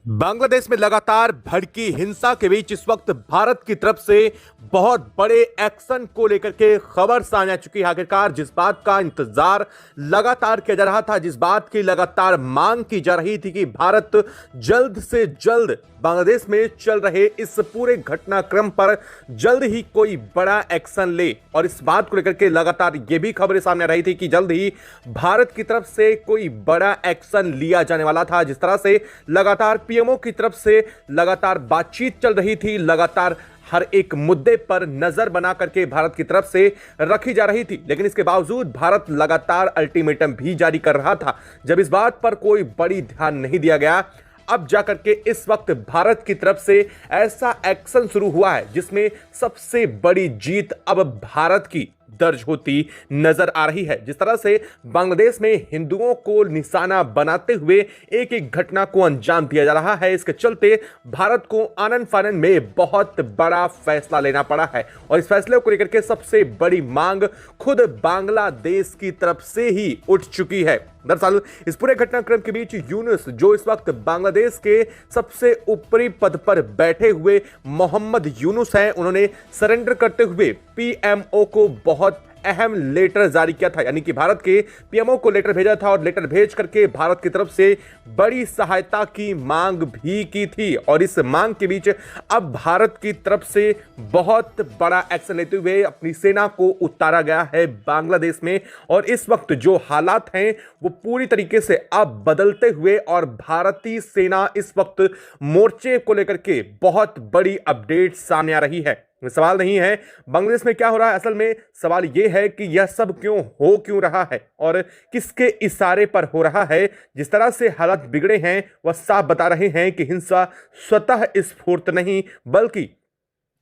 बांग्लादेश में लगातार भड़की हिंसा के बीच इस वक्त भारत की तरफ से बहुत बड़े एक्शन को लेकर के खबर सामने आ चुकी है। आखिरकार जिस बात का इंतजार लगातार किया जा रहा था, जिस बात की लगातार मांग की जा रही थी कि भारत जल्द से जल्द बांग्लादेश में चल रहे इस पूरे घटनाक्रम पर जल्द ही कोई बड़ा एक्शन ले, और इस बात को लेकर के लगातार ये भी खबरें सामने आ रही थी कि जल्द ही भारत की तरफ से कोई बड़ा एक्शन लिया जाने वाला था। जिस तरह से लगातार पीएमओ की तरफ से लगातार बातचीत चल रही थी, लगातार हर एक मुद्दे पर नजर बना करके भारत की तरफ से रखी जा रही थी, लेकिन इसके बावजूद भारत लगातार अल्टीमेटम भी जारी कर रहा था। जब इस बात पर कोई बड़ी ध्यान नहीं दिया गया, अब जाकर के इस वक्त भारत की तरफ से ऐसा एक्शन शुरू हुआ है जिसमें सबसे बड़ी जीत अब भारत की दर्ज होती नजर आ रही है। जिस तरह से बांग्लादेश में हिंदुओं को निशाना बनाते हुए एक एक घटना को अंजाम दिया जा रहा है, इसके चलते भारत को आनन फानन में बहुत बड़ा फैसला लेना पड़ा है, और इस फैसले को लेकर के सबसे बड़ी मांग खुद बांग्लादेश की तरफ से ही उठ चुकी है। दरअसल इस पूरे घटनाक्रम के बीच यूनुस, जो इस वक्त बांग्लादेश के सबसे ऊपरी पद पर बैठे हुए मोहम्मद यूनुस हैं, उन्होंने सरेंडर करते हुए पीएमओ को बहुत अहम लेटर जारी किया था, यानी कि भारत के पीएमओ को लेटर भेजा था, और लेटर भेज करके भारत की तरफ से बड़ी सहायता की मांग भी की थी। और इस मांग के बीच अब भारत की तरफ से बहुत बड़ा एक्शन लेते हुए अपनी सेना को उतारा गया है बांग्लादेश में, और इस वक्त जो हालात हैं वो पूरी तरीके से अब बदलते हुए, और भारतीय सेना इस वक्त मोर्चे को लेकर के बहुत बड़ी अपडेट सामने आ रही है। सवाल नहीं है बांग्लादेश में क्या हो रहा है, असल में सवाल यह है कि यह सब क्यों रहा है और किसके इशारे पर हो रहा है। जिस तरह से हालात बिगड़े हैं वह साफ बता रहे हैं कि हिंसा स्वतः स्फूर्त नहीं, बल्कि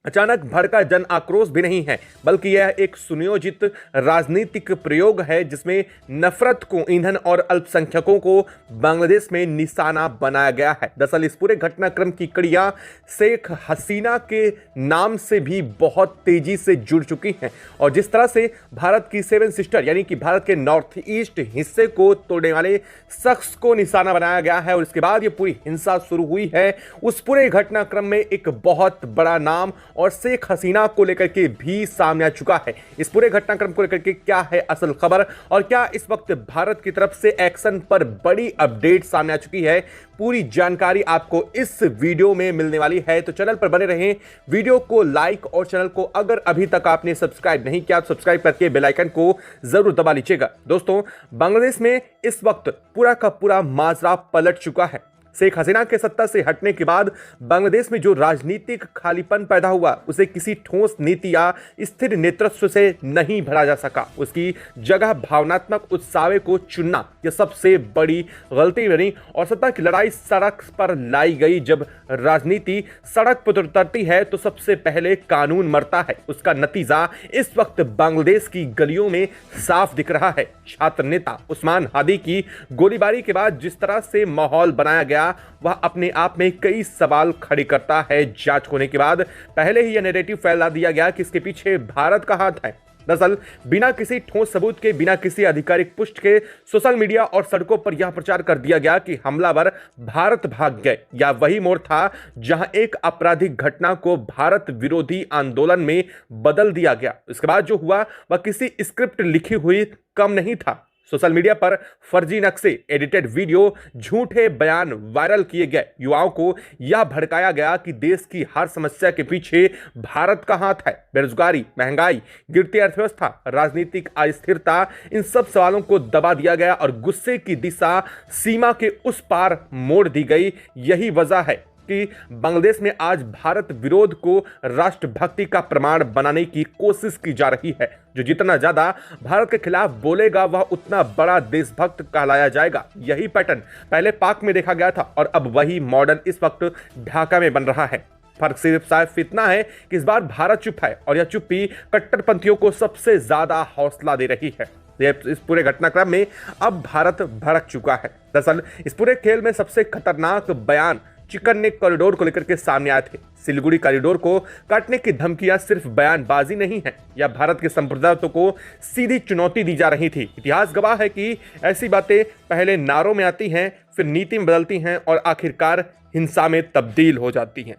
अचानक भड़का जन आक्रोश भी नहीं है, बल्कि यह एक सुनियोजित राजनीतिक प्रयोग है जिसमें नफरत को ईंधन और अल्पसंख्यकों को बांग्लादेश में निशाना बनाया गया है। दरअसल इस पूरे घटनाक्रम की कड़ियां शेख हसीना के नाम से भी बहुत तेजी से जुड़ चुकी हैं, और जिस तरह से भारत की सेवन सिस्टर यानी कि भारत के नॉर्थ ईस्ट हिस्से को तोड़ने वाले शख्स को निशाना बनाया गया है, और इसके बाद ये पूरी हिंसा शुरू हुई है। उस पूरे घटनाक्रम में एक बहुत बड़ा नाम और शेख हसीना को लेकर के भी सामने आ चुका है। इस पूरे घटनाक्रम को लेकर के क्या है असल खबर, और क्या इस वक्त भारत की तरफ से एक्शन पर बड़ी अपडेट सामने आ चुकी है, पूरी जानकारी आपको इस वीडियो में मिलने वाली है। तो चैनल पर बने रहें, वीडियो को लाइक, और चैनल को अगर अभी तक आपने सब्सक्राइब नहीं किया तो सब्सक्राइब करके बेल आइकन को जरूर दबा लीजिएगा। दोस्तों, बांग्लादेश में इस वक्त पूरा का पूरा माजरा पलट चुका है। शेख हसीना के सत्ता से हटने के बाद बांग्लादेश में जो राजनीतिक खालीपन पैदा हुआ, उसे किसी ठोस नीति या स्थिर नेतृत्व से नहीं भरा जा सका। उसकी जगह भावनात्मक उत्सावे को चुनना यह सबसे बड़ी गलती बनी, और सत्ता की लड़ाई सड़क पर लाई गई। जब राजनीति सड़क पर उतरती है तो सबसे पहले कानून मरता है। उसका नतीजा इस वक्त बांग्लादेश की गलियों में साफ दिख रहा है। छात्र नेता उस्मान हादी की गोलीबारी के बाद जिस तरह से माहौल बनाया गया, वह अपने आप में कई सवाल खड़े करता है। जांच होने के बाद पहले ही यह नैरेटिव फैला दिया गया कि इसके पीछे भारत का हाथ है। दरअसल बिना किसी ठोस सबूत के, बिना किसी आधिकारिक पुष्टि के सोशल मीडिया और सड़कों पर यह प्रचार कर दिया गया कि हमलावर भारत भाग गए। यह वही मोड़ था जहां एक आपराधिक घटना को भारत विरोधी आंदोलन में बदल दिया गया। इसके बाद जो हुआ वह किसी स्क्रिप्ट लिखी हुई कम नहीं था। सोशल मीडिया पर फर्जी नक्शे, एडिटेड वीडियो, झूठे बयान वायरल किए गए। युवाओं को यह भड़काया गया कि देश की हर समस्या के पीछे भारत का हाथ है। बेरोजगारी, महंगाई, गिरती अर्थव्यवस्था, राजनीतिक अस्थिरता, इन सब सवालों को दबा दिया गया और गुस्से की दिशा सीमा के उस पार मोड़ दी गई। यही वजह है कि बांग्लादेश में आज भारत विरोध को राष्ट्रभक्ति का प्रमाण बनाने की कोशिश की जा रही है। जो जितना ज्यादा भारत के खिलाफ बोलेगा वह उतना बड़ा देशभक्त कहलाया जाएगा। यही पैटर्न पहले पाक में देखा गया था, और अब वही मॉडल इस वक्त ढाका में बन रहा है। फर्क सिर्फ इतना है कि इस बार भारत चुप है, और यह चुप्पी कट्टरपंथियों को सबसे ज्यादा हौसला दे रही है। इस पूरे घटनाक्रम में अब भारत भड़क चुका है। दरअसल इस पूरे खेल में सबसे खतरनाक बयान चिकन नेक कॉरिडोर को लेकर के सामने आए थे। सिलीगुड़ी कॉरिडोर को काटने की धमकियां सिर्फ बयानबाजी नहीं है, यह भारत के संप्रदायों को सीधी चुनौती दी जा रही थी। इतिहास गवाह है कि ऐसी बातें पहले नारों में आती हैं, फिर नीति में बदलती हैं और आखिरकार हिंसा में तब्दील हो जाती हैं।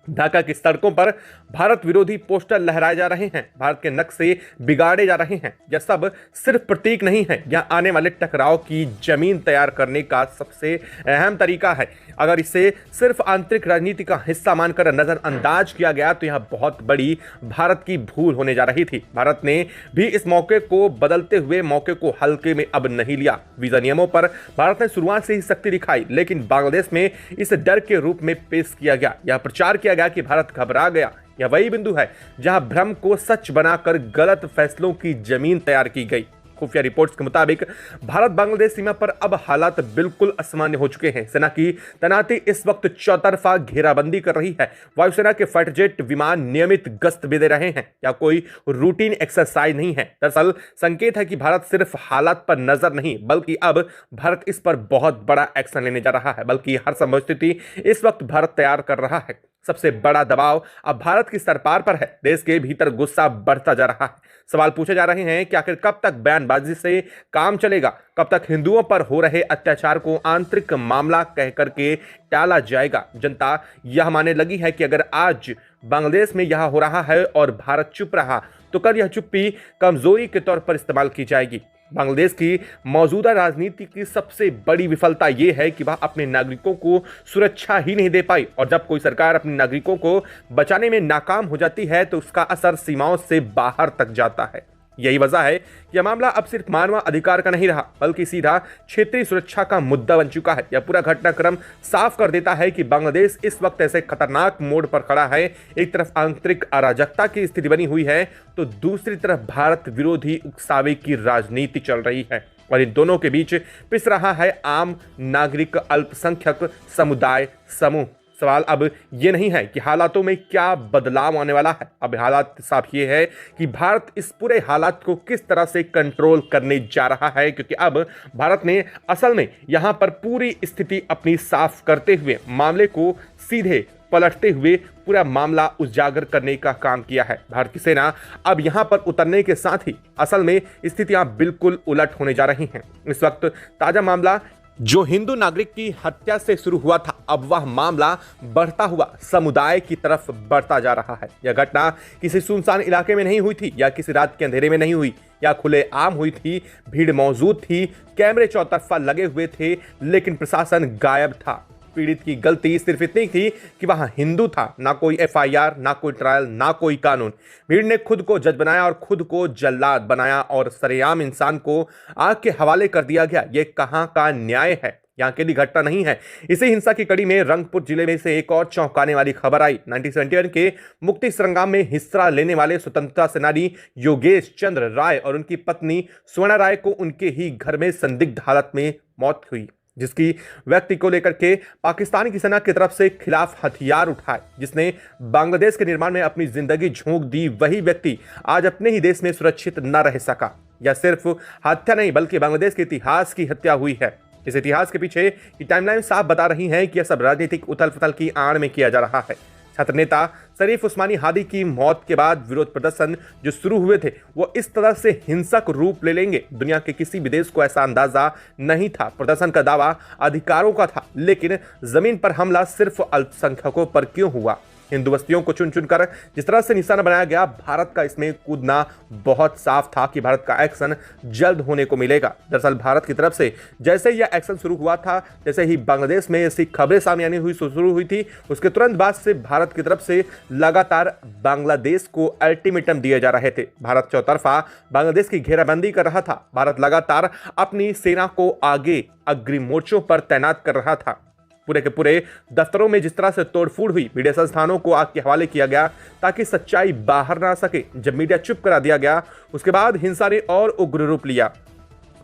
ढाका की सड़कों पर भारत विरोधी पोस्टर लहराए जा रहे हैं, भारत के नक्शे बिगाड़े जा रहे हैं। यह सब सिर्फ प्रतीक नहीं है, यह आने वाले टकराव की जमीन तैयार करने का सबसे अहम तरीका है। अगर इसे सिर्फ आंतरिक राजनीति का हिस्सा मानकर नजरअंदाज किया गया तो यह बहुत बड़ी भारत की भूल होने जा रही थी। भारत ने भी इस मौके को बदलते हुए मौके को हल्के में अब नहीं लिया। वीजा नियमों पर भारत ने शुरुआत से ही सख्ती दिखाई, लेकिन बांग्लादेश में इसे डर के रूप में पेश किया गया। यह प्रचार किया गया कि भारत घबरा गया। यह वही बिंदु है जहां भ्रम को सच बनाकर गलत फैसलों की जमीन तैयार की गई। खुफिया रिपोर्ट्स के मुताबिक भारत बांग्लादेश सीमा पर अब हालात बिल्कुल असामान्य हो चुके हैं। सेना की तैनाती इस वक्त चौतरफा घेराबंदी कर रही है। वायुसेना के फाइटर जेट विमान नियमित गश्त भी दे रहे हैं। या कोई रूटीन एक्सरसाइज नहीं है। दरअसल संकेत है कि भारत सिर्फ हालात पर नजर नहीं, बल्कि अब भारत इस पर बहुत बड़ा एक्शन लेने जा रहा है। बल्कि हर संभव स्थिति इस वक्त भारत तैयार कर रहा है। सबसे बड़ा दबाव अब भारत की सरकार पर है। देश के भीतर गुस्सा बढ़ता जा रहा है। सवाल पूछे जा रहे हैं कि आखिर कब तक बयानबाजी से काम चलेगा, कब तक हिंदुओं पर हो रहे अत्याचार को आंतरिक मामला कह करके टाला जाएगा। जनता यह मानने लगी है कि अगर आज बांग्लादेश में यह हो रहा है और भारत चुप रहा तो कल यह चुप्पी कमजोरी के तौर पर इस्तेमाल की जाएगी। बांग्लादेश की मौजूदा राजनीति की सबसे बड़ी विफलता यह है कि वह अपने नागरिकों को सुरक्षा ही नहीं दे पाई, और जब कोई सरकार अपने नागरिकों को बचाने में नाकाम हो जाती है तो उसका असर सीमाओं से बाहर तक जाता है। यही वजह है कि यह मामला अब सिर्फ मानव अधिकार का नहीं रहा, बल्कि सीधा क्षेत्रीय सुरक्षा का मुद्दा बन चुका है। यह पूरा घटनाक्रम साफ कर देता है कि बांग्लादेश इस वक्त ऐसे खतरनाक मोड़ पर खड़ा है। एक तरफ आंतरिक अराजकता की स्थिति बनी हुई है तो दूसरी तरफ भारत विरोधी उकसावे की राजनीति चल रही है, और इन दोनों के बीच पिस रहा है आम नागरिक, अल्पसंख्यक समुदाय समूह। सवाल अब ये नहीं है कि हालातों में क्या बदलाव आने वाला है, अब हालात साफ ये है कि भारत इस पूरे हालात को किस तरह से कंट्रोल करने जा रहा है। क्योंकि अब भारत ने असल में यहाँ पर पूरी स्थिति अपनी साफ करते हुए मामले को सीधे पलटते हुए पूरा मामला उजागर करने का काम किया है। भारत की सेना अब यहां पर उतरने के साथ ही असल में स्थितियां बिल्कुल उलट होने जा रही हैं। इस वक्त ताजा मामला जो हिंदू नागरिक की हत्या से शुरू हुआ था, अब वह मामला बढ़ता हुआ समुदाय की तरफ बढ़ता जा रहा है। यह घटना किसी सुनसान इलाके में नहीं हुई थी, या किसी रात के अंधेरे में नहीं हुई, या खुले आम हुई थी। भीड़ मौजूद थी, कैमरे चौतरफा लगे हुए थे, लेकिन प्रशासन गायब था। पीड़ित की गलती सिर्फ इतनी थी कि वह हिंदू था। ना कोई एफआईआर, ना कोई ट्रायल, ना कोई कानून। भीड़ ने खुद को जज बनाया और खुद को जल्लाद बनाया, और सरेआम इंसान को आग के हवाले कर दिया गया। ये कहां का न्याय है? यहाँ अकेली घटना नहीं है। इसी हिंसा की कड़ी में रंगपुर जिले में से एक और चौंकाने वाली खबर आई। 1971 के मुक्ति संग्राम में हिस्सा लेने वाले स्वतंत्रता सेनानी योगेश चंद्र राय और उनकी पत्नी स्वर्ण राय को उनके ही घर में संदिग्ध हालत में मौत हुई, जिसकी व्यक्ति को लेकर के पाकिस्तान की सेना की तरफ से खिलाफ हथियार उठाए, जिसने बांग्लादेश के निर्माण में अपनी जिंदगी झोंक दी। वही व्यक्ति आज अपने ही देश में सुरक्षित न रह सका। यह सिर्फ हत्या नहीं, बल्कि बांग्लादेश के इतिहास की हत्या हुई है। इस इतिहास के पीछे की टाइमलाइन साफ बता रही है कि यह सब राजनीतिक उथल पुथल की आड़ में किया जा रहा है। छात्र नेता शरीफ उस्मानी हादी की मौत के बाद विरोध प्रदर्शन जो शुरू हुए थे वो इस तरह से हिंसक रूप ले लेंगे, दुनिया के किसी भी देश को ऐसा अंदाजा नहीं था। प्रदर्शन का दावा अधिकारों का था, लेकिन जमीन पर हमला सिर्फ अल्पसंख्यकों पर क्यों हुआ? हिंदू बस्तियों को चुन चुनकर जिस तरह से निशाना बनाया गया, भारत का इसमें कूदना बहुत साफ था कि भारत का एक्शन जल्द होने को मिलेगा। दरअसल भारत की तरफ से जैसे ही यह एक्शन शुरू हुआ था, जैसे ही बांग्लादेश में ऐसी खबरें सामने आनी शुरू हुई थी, उसके तुरंत बाद से भारत की तरफ से लगातार बांग्लादेश को अल्टीमेटम दिए जा रहे थे। भारत चौतरफा बांग्लादेश की घेराबंदी कर रहा था। भारत लगातार अपनी सेना को आगे अग्रिम मोर्चों पर तैनात कर रहा था। पूरे के पूरे दफ्तरों में जिस तरह से तोड़फोड़ हुई, मीडिया संस्थानों को आग के हवाले किया गया ताकि सच्चाई बाहर ना आ सके। जब मीडिया चुप करा दिया गया, उसके बाद हिंसा ने और उग्र रूप लिया।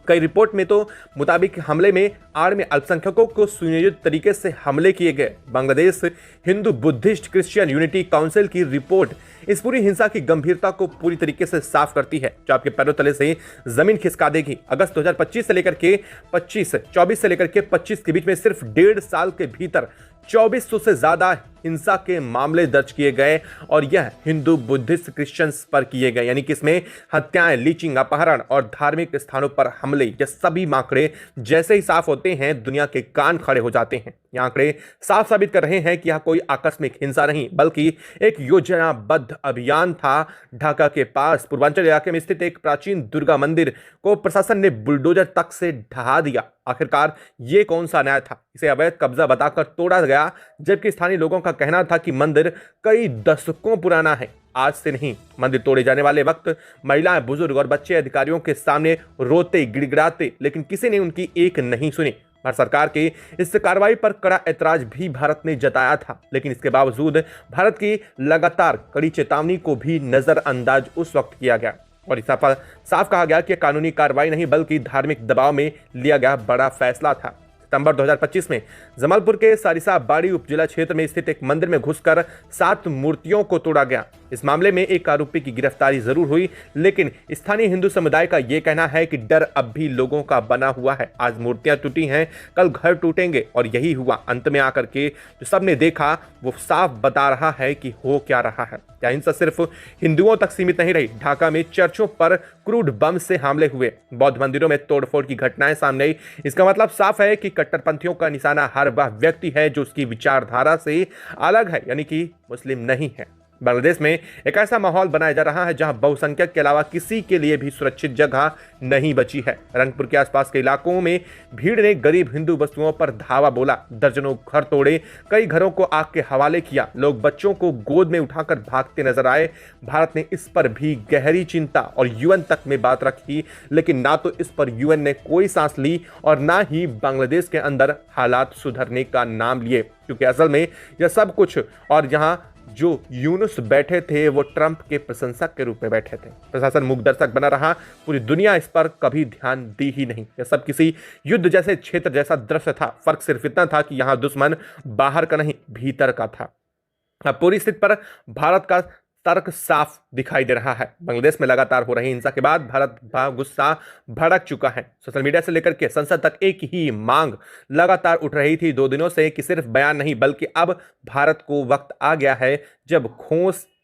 कई रिपोर्ट में तो मुताबिक हमले में आड़ में अल्पसंख्यकों को सुनियोजित तरीके से हमले किए गए। Bangladesh Hindu Buddhist Christian unity council की रिपोर्ट इस पूरी हिंसा की गंभीरता को पूरी तरीके से साफ करती है, जो आपके पैरों तले से जमीन खिसका देगी। अगस्त 2025 से लेकर के 24 से लेकर के 25 के बीच में सिर्फ 1.5 साल के भीतर 2400 से ज्यादा हिंसा के मामले दर्ज किए गए और यह हिंदू, बुद्धिस्ट, क्रिश्चियंस पर किए गए, यानी कि इसमें हत्याएं, लीचिंग, अपहरण और धार्मिक स्थानों पर हमले, ये सभी आंकड़े जैसे ही साफ होते हैं दुनिया के कान खड़े हो जाते हैं। ये आंकड़े साफ साबित कर रहे हैं कि यह कोई आकस्मिक हिंसा नहीं बल्कि एक योजनाबद्ध अभियान था। ढाका के पास पूर्वांचल इलाके में स्थित एक प्राचीन दुर्गा मंदिर को प्रशासन ने बुलडोजर तक से ढहा दिया। आखिरकार ये कौन सा न्याय था? इसे अवैध कब्जा बताकर तोड़ा गया, जबकि स्थानीय लोगों का कहना था कि मंदिर कई दशकों पुराना है, आज से नहीं। मंदिर तोड़े जाने वाले वक्त महिलाएं, बुजुर्ग और बच्चे अधिकारियों के सामने रोते, गिड़गिड़ाते, लेकिन किसी ने उनकी एक नहीं सुनी। भारत सरकार के इस कार्रवाई पर कड़ा ऐतराज भी भारत ने जताया था, लेकिन इसके बावजूद भारत की लगातार कड़ी चेतावनी को भी नजरअंदाज उस वक्त किया गया और इस साफ कहा गया कि कानूनी कार्रवाई नहीं बल्कि धार्मिक दबाव में लिया गया बड़ा फैसला था। सितंबर 2025 में जमालपुर के सारिसा बाड़ी उपजिला क्षेत्र में स्थित एक मंदिर में घुसकर 7 मूर्तियों को तोड़ा गया। इस मामले में एक आरोपी की गिरफ्तारी जरूर हुई, लेकिन स्थानीय हिंदू समुदाय का यह कहना है कि डर अब भी लोगों का बना हुआ है। आज मूर्तियां टूटी हैं, कल घर टूटेंगे और यही हुआ। अंत में आकर के जो सबने देखा वो साफ बता रहा है कि हो क्या रहा है। क्या हिंसा सिर्फ हिंदुओं तक सीमित नहीं रही? ढाका में चर्चों पर क्रूड बम से हमले हुए, बौद्ध मंदिरों में तोड़फोड़ की घटनाएं सामने आई। इसका मतलब साफ है कि कट्टरपंथियों का निशाना हर वह व्यक्ति है जो उसकी विचारधारा से अलग है, यानी कि मुस्लिम नहीं है। बांग्लादेश में एक ऐसा माहौल बनाया जा रहा है जहां बहुसंख्यक के अलावा किसी के लिए भी सुरक्षित जगह नहीं बची है। रंगपुर के आसपास के इलाकों में भीड़ ने गरीब हिंदू वस्तुओं पर धावा बोला, दर्जनों घर तोड़े, कई घरों को आग के हवाले किया, लोग बच्चों को गोद में उठाकर भागते नजर आए। भारत ने इस पर भी गहरी चिंता और यूएन तक में बात रखी, लेकिन ना तो इस पर यूएन ने कोई सांस ली और ना ही बांग्लादेश के अंदर हालात सुधरने का नाम लिए, क्योंकि असल में यह सब कुछ और जहां जो यूनुस बैठे थे वो ट्रंप के प्रशंसक के रूप में बैठे थे। प्रशासन मूक दर्शक बना रहा, पूरी दुनिया इस पर कभी ध्यान दी ही नहीं। यह सब किसी युद्ध जैसे क्षेत्र जैसा दृश्य था। फर्क सिर्फ इतना था कि यहां दुश्मन बाहर का नहीं भीतर का था। अब पूरी स्थिति पर भारत का तर्क साफ दिखाई दे रहा है। बांग्लादेश में लगातार हो रही हिंसा के बाद भारत गुस्सा भड़क चुका है। सोशल मीडिया से लेकर के संसद तक एक ही मांग लगातार उठ रही थी 2 दिनों से कि सिर्फ बयान नहीं बल्कि अब भारत को वक्त आ गया है जब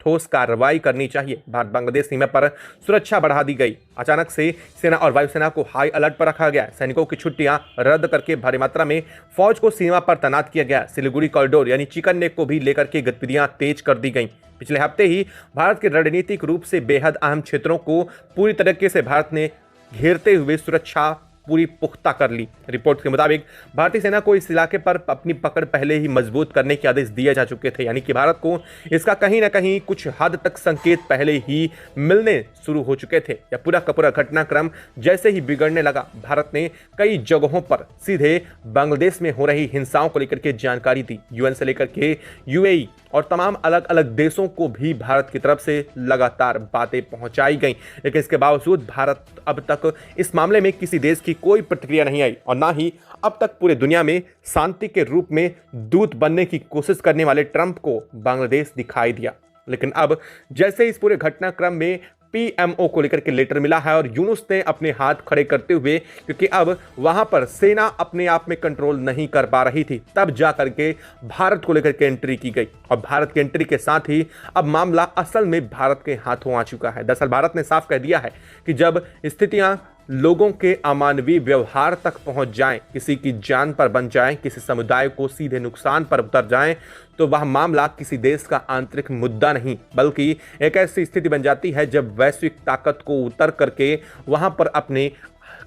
ठोस कार्रवाई करनी चाहिए। भारत बांग्लादेश सीमा पर सुरक्षा बढ़ा दी गई। अचानक से सेना और वायुसेना को हाई अलर्ट पर रखा गया। सैनिकों की छुट्टियां रद्द करके भारी मात्रा में फौज को सीमा पर तैनात किया गया। सिलीगुड़ी कॉरिडोर यानी चिकन नेक को भी लेकर के गतिविधियां तेज कर दी गई। पिछले हफ्ते ही भारत के रणनीतिक रूप से बेहद अहम क्षेत्रों को पूरी तरीके से भारत ने घेरते हुए सुरक्षा पूरी पुख्ता कर ली। रिपोर्ट के मुताबिक भारतीय सेना को इस इलाके पर अपनी पकड़ पहले ही मजबूत करने के आदेश दिए जा चुके थे, यानी कि भारत को इसका कहीं ना कहीं कुछ हद तक संकेत पहले ही मिलने शुरू हो चुके थे। यह पूरा का पूरा घटनाक्रम जैसे ही बिगड़ने लगा, भारत ने कई जगहों पर सीधे बांग्लादेश में हो रही हिंसाओं को लेकर के जानकारी दी। यूएन से लेकर के यूएई और तमाम अलग अलग देशों को भी भारत की तरफ से लगातार बातें पहुंचाई गई, लेकिन इसके बावजूद भारत अब तक इस मामले में किसी देश की कोई प्रतिक्रिया नहीं आई और ना ही अब तक पूरे दुनिया में शांति के रूप में दूत बनने की कोशिश करने वाले ट्रंप को बांग्लादेश दिखाई दिया। लेकिन अब जैसे इस पूरे घटनाक्रम में पीएमओ को लेकर के लेटर मिला है और यूनुस ने अपने हाथ खड़े करते हुए, क्योंकि अब वहां पर सेना अपने आप में कंट्रोल नहीं कर पा रही थी, तब जा करके भारत को लेकर के एंट्री की गई और भारत की एंट्री के साथ ही अब मामला असल में भारत के हाथों आ चुका है। दरअसल भारत ने साफ कह दिया है कि जब स्थितियां लोगों के अमानवीय व्यवहार तक पहुंच जाएं, किसी की जान पर बन जाएं, किसी समुदाय को सीधे नुकसान पर उतर जाएं, तो वह मामला किसी देश का आंतरिक मुद्दा नहीं बल्कि एक ऐसी स्थिति बन जाती है जब वैश्विक ताकत को उतर करके वहां पर अपने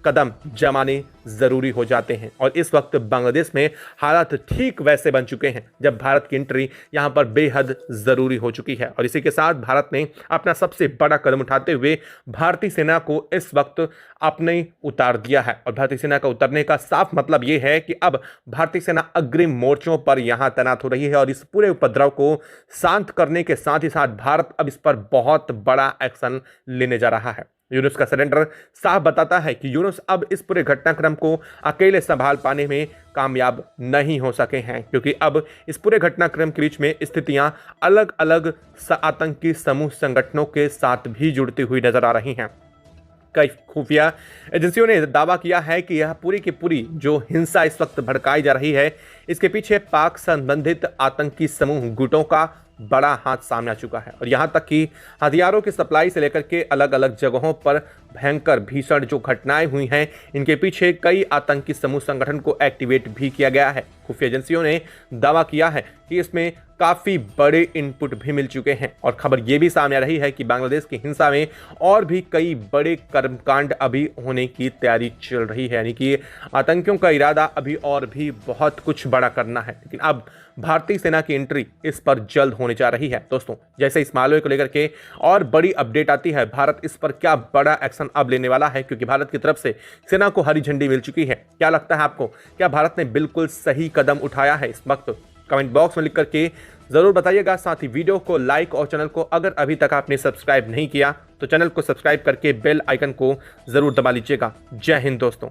कदम जमाने जरूरी हो जाते हैं। और इस वक्त बांग्लादेश में हालात ठीक वैसे बन चुके हैं जब भारत की एंट्री यहां पर बेहद जरूरी हो चुकी है। और इसी के साथ भारत ने अपना सबसे बड़ा कदम उठाते हुए भारतीय सेना को इस वक्त अपने उतार दिया है। और भारतीय सेना का उतरने का साफ मतलब यह है कि अब भारतीय सेना अग्रिम मोर्चों पर यहां तैनात हो रही है और इस पूरे उपद्रव को शांत करने के साथ ही साथ भारत अब इस पर बहुत बड़ा एक्शन लेने जा रहा है। यूनुस का सरेंडर साफ बताता है कि यूनुस अब इस पूरे घटनाक्रम को अकेले संभाल पाने में कामयाब नहीं हो सके हैं, क्योंकि अब इस पूरे घटनाक्रम के बीच में स्थितियां अलग अलग आतंकी समूह संगठनों के साथ भी जुड़ती हुई नजर आ रही हैं। कई खुफिया एजेंसियों ने दावा किया है कि यह पूरी की पूरी जो हिंसा इस वक्त भड़काई जा रही है, इसके पीछे पाक संबंधित आतंकी समूह गुटों का बड़ा हाथ सामने आ चुका है। और यहां तक कि हथियारों की सप्लाई से लेकर के अलग अलग जगहों पर भयंकर भीषण जो घटनाएं हुई हैं, इनके पीछे कई आतंकी समूह संगठन को एक्टिवेट भी किया गया है। खुफिया एजेंसियों ने दावा किया है कि इसमें काफ़ी बड़े इनपुट भी मिल चुके हैं और खबर ये भी सामने आ रही है कि बांग्लादेश की हिंसा में और भी कई बड़े कर्मकांड अभी होने की तैयारी चल रही है, यानी कि आतंकियों का इरादा अभी और भी बहुत कुछ बड़ा करना है। लेकिन अब भारतीय सेना की एंट्री इस पर जल्द होने जा रही है। दोस्तों, जैसे इस मामले को लेकर के और बड़ी अपडेट आती है, भारत इस पर क्या बड़ा एक्शन अब लेने वाला है, क्योंकि भारत की तरफ से सेना को हरी झंडी मिल चुकी है। क्या लगता है आपको, क्या भारत ने बिल्कुल सही कदम उठाया है? इस वक्त कमेंट बॉक्स में लिख करके जरूर बताइएगा। साथ ही वीडियो को लाइक और चैनल को अगर अभी तक आपने सब्सक्राइब नहीं किया तो चैनल को सब्सक्राइब करके बेल आइकन को जरूर दबा लीजिएगा। जय हिंद दोस्तों।